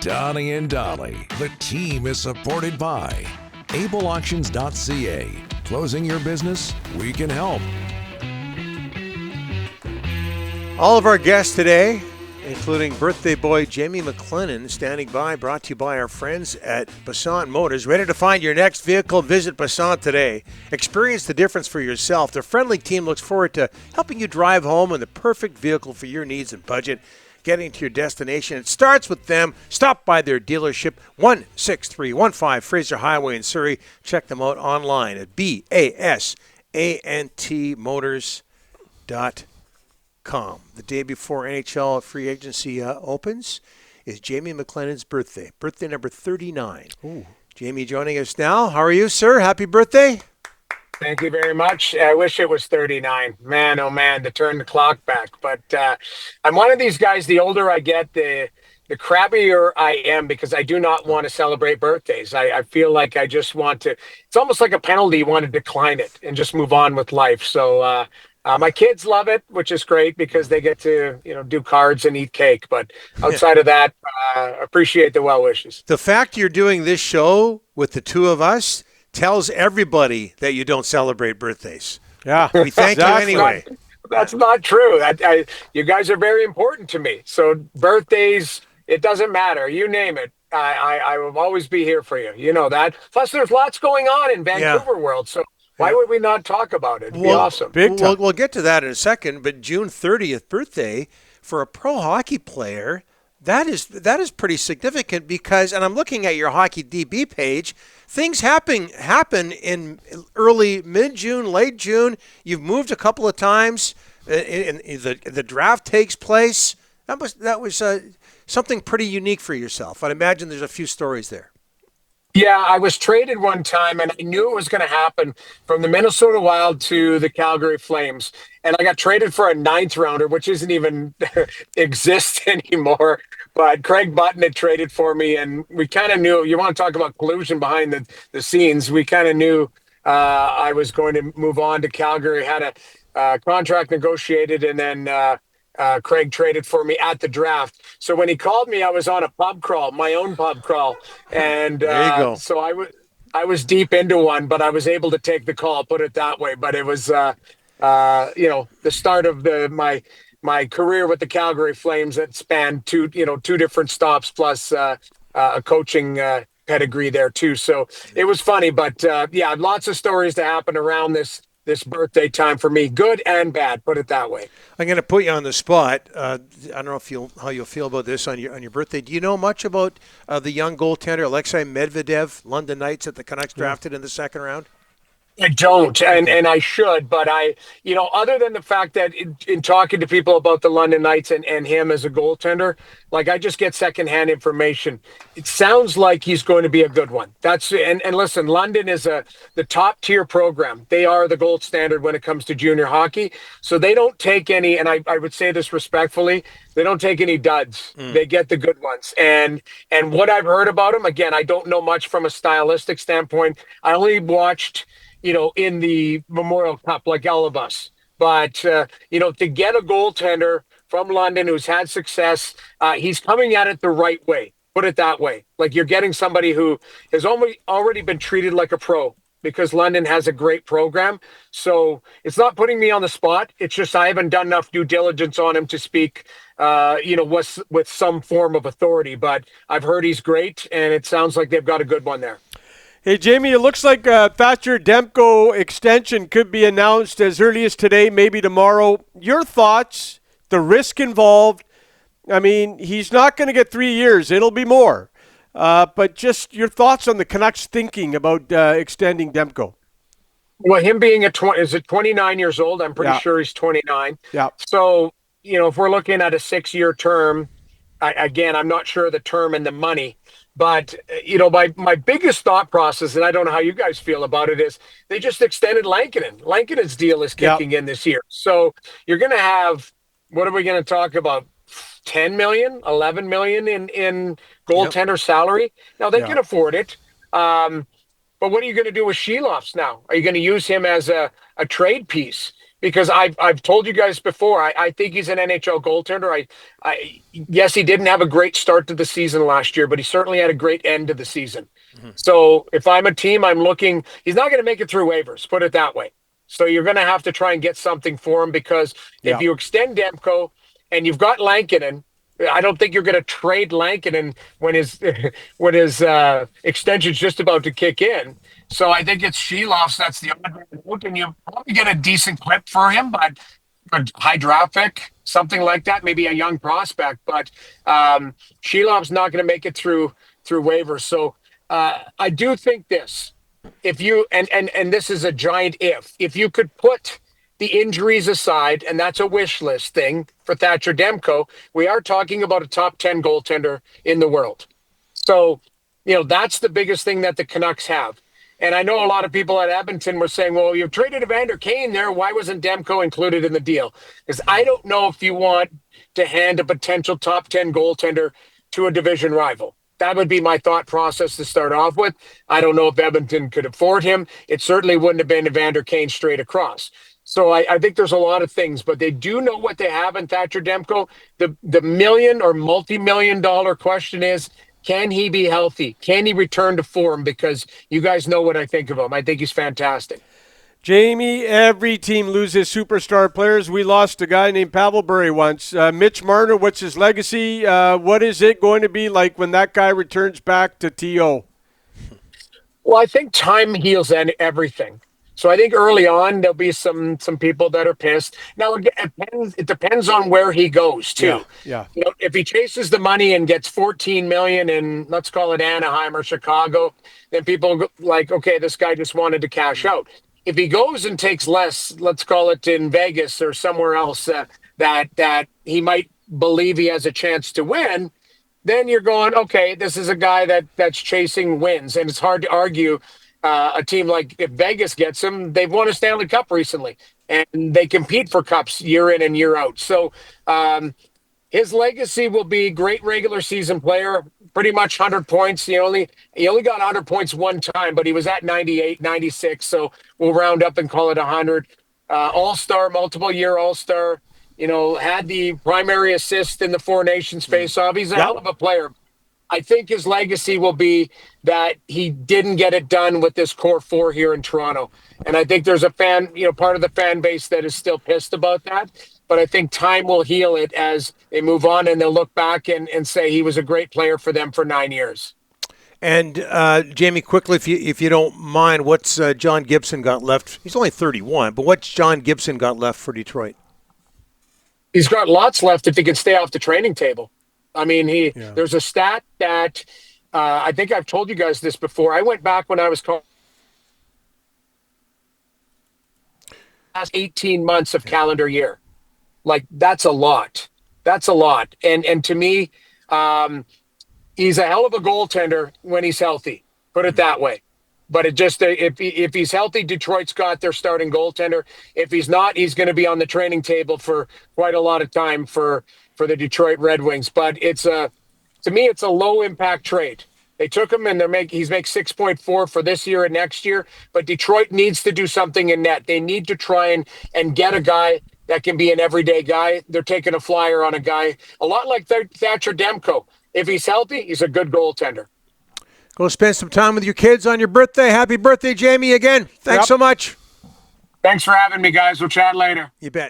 Donnie and Dolly. The team is supported by ableauctions.ca. Closing your business? We can help. All of our guests today, including birthday boy Jamie McLennan, standing by, brought to you by our friends at Passant Motors. Ready to find your next vehicle? Visit Passant today. Experience the difference for yourself. Their friendly team looks forward to helping you drive home in the perfect vehicle for your needs and budget. Getting to your destination, it starts with them. Stop by their dealership, 16315 Fraser Highway in Surrey. Check them out online at basantmotors.com. The day before NHL free agency opens is Jamie McLennan's birthday number 39. Ooh. Jamie joining us now. How are you, sir? Happy birthday. Thank you very much. I wish it was 39. Man, oh man, to turn the clock back. But I'm one of these guys, the older I get, the crappier I am, because I do not want to celebrate birthdays. I feel like I just want to, it's almost like a penalty. You want to decline it and just move on with life. So my kids love it, which is great because they get to, do cards and eat cake. But outside of that, appreciate the well wishes. The fact you're doing this show with the two of us tells everybody that you don't celebrate birthdays. Yeah, we thank you anyway. That's not true. You guys are very important to me. So birthdays, it doesn't matter. You name it. I will always be here for you. You know that. Plus, there's lots going on in Vancouver world. So why would we not talk about it? It'd be awesome. We'll get to that in a second. But June 30th birthday for a pro hockey player, that is pretty significant because, and I'm looking at your Hockey DB page, things happen in early, mid-June, late June. You've moved a couple of times. The draft takes place. That was something pretty unique for yourself. I'd imagine there's a few stories there. Yeah, I was traded one time, and I knew it was going to happen, from the Minnesota Wild to the Calgary Flames. And I got traded for a 9th rounder, which isn't even exist anymore. But Craig Button had traded for me, and we kind of knew, you want to talk about collusion behind the scenes, we kind of knew I was going to move on to Calgary, had a contract negotiated, and then Craig traded for me at the draft. So when he called me, I was on a pub crawl, my own pub crawl. And there you go. So I was deep into one, but I was able to take the call, put it that way. But it was, the start of my career with the Calgary Flames that spanned two different stops, plus a coaching pedigree there too. So it was funny, but lots of stories to happen around this birthday time for me, good and bad, put it that way. I'm going to put you on the spot. I don't know how you'll feel about this on your birthday. Do you know much about the young goaltender Alexei Medvedev, London Knights, that the Canucks drafted in the second round? I don't, and I should, but other than the fact that in talking to people about the London Knights and him as a goaltender, like, I just get secondhand information. It sounds like he's going to be a good one. And listen, London is the top tier program. They are the gold standard when it comes to junior hockey. So they don't take any, and I would say this respectfully, they don't take any duds. They get the good ones. And what I've heard about him, again, I don't know much from a stylistic standpoint. I only watched in the Memorial Cup, like all of us. But, to get a goaltender from London who's had success, he's coming at it the right way. Put it that way. Like, you're getting somebody who has already been treated like a pro, because London has a great program. So it's not putting me on the spot. It's just I haven't done enough due diligence on him to speak, with some form of authority. But I've heard he's great, and it sounds like they've got a good one there. Hey, Jamie, it looks like Thatcher Demco extension could be announced as early as today, maybe tomorrow. Your thoughts, the risk involved? I mean, he's not going to get 3 years. It'll be more. But just your thoughts on the Canucks thinking about extending Demco. Well, him being 29 years old, I'm pretty sure he's 29. Yeah. So, if we're looking at a 6-year term, I'm not sure of the term and the money. But, my biggest thought process, and I don't know how you guys feel about it, is they just extended Lankinen. Lankinen's deal is kicking in this year. So you're going to have, what are we going to talk about? 10 million, 11 million in goaltender salary. Now they can afford it. But what are you going to do with Silovs now? Are you going to use him as a trade piece? because I've told you guys before, I think he's an NHL goaltender. Yes, he didn't have a great start to the season last year, but he certainly had a great end to the season. So if I'm a team, I'm looking, he's not going to make it through waivers, put it that way. So you're going to have to try and get something for him, because if you extend Demko and you've got Lankinen, I don't think you're going to trade Lankinen when his extension's just about to kick in. So I think it's Silovs that's the odd man out, and you probably get a decent clip for him, but a high draft pick, something like that, maybe a young prospect. But Silovs not going to make it through waivers. So I do think this. If you and this is a giant if you could put the injuries aside, and that's a wish list thing for Thatcher Demco, we are talking about a top 10 goaltender in the world. So, that's the biggest thing that the Canucks have. And I know a lot of people at Edmonton were saying, well, you've traded Evander Kane there. Why wasn't Demco included in the deal? Because I don't know if you want to hand a potential top 10 goaltender to a division rival. That would be my thought process to start off with. I don't know if Edmonton could afford him. It certainly wouldn't have been Evander Kane straight across. So I think there's a lot of things, but they do know what they have in Thatcher Demco. The million or multi-million-dollar question is, can he be healthy? Can he return to form? Because you guys know what I think of him. I think he's fantastic. Jamie, every team loses superstar players. We lost a guy named Pavel Bure once. Mitch Marner, what's his legacy? What is it going to be like when that guy returns back to TO? Well, I think time heals everything. So I think early on there'll be some people that are pissed. Now it depends on where he goes too. Yeah. If he chases the money and gets $14 million in, let's call it Anaheim or Chicago, then people go like, okay, this guy just wanted to cash out. If he goes and takes less, let's call it in Vegas or somewhere else that he might believe he has a chance to win, then you're going, okay, this is a guy that's chasing wins, and it's hard to argue. A team like if Vegas gets him, they've won a Stanley Cup recently, and they compete for cups year in and year out. So his legacy will be great regular season player, pretty much 100 points. He only got 100 points one time, but he was at 98, 96. So we'll round up and call it 100. All-star, multiple year All-star. Had the primary assist in the Four Nations face-off. He's a hell of a player. I think his legacy will be that he didn't get it done with this core four here in Toronto. And I think there's a part of the fan base that is still pissed about that. But I think time will heal it as they move on, and they'll look back and say he was a great player for them for 9 years. And Jamie, quickly, if you don't mind, what's John Gibson got left? He's only 31, but what's John Gibson got left for Detroit? He's got lots left if he can stay off the training table. I mean, there's a stat that I think I've told you guys this before. I went back when I was called last 18 months of calendar year. Like, that's a lot. That's a lot. And to me, he's a hell of a goaltender when he's healthy. Put it that way. But it just if he's healthy, Detroit's got their starting goaltender. If he's not, he's going to be on the training table for quite a lot of time for the Detroit Red Wings. But to me, it's a low impact trade. They took him and he's makes 6.4 for this year and next year. But Detroit needs to do something in net. They need to try and get a guy that can be an everyday guy. They're taking a flyer on a guy a lot like Thatcher Demco. If he's healthy, he's a good goaltender. Go spend some time with your kids on your birthday. Happy birthday, Jamie, again. Thanks so much. Thanks for having me, guys. We'll chat later. You bet.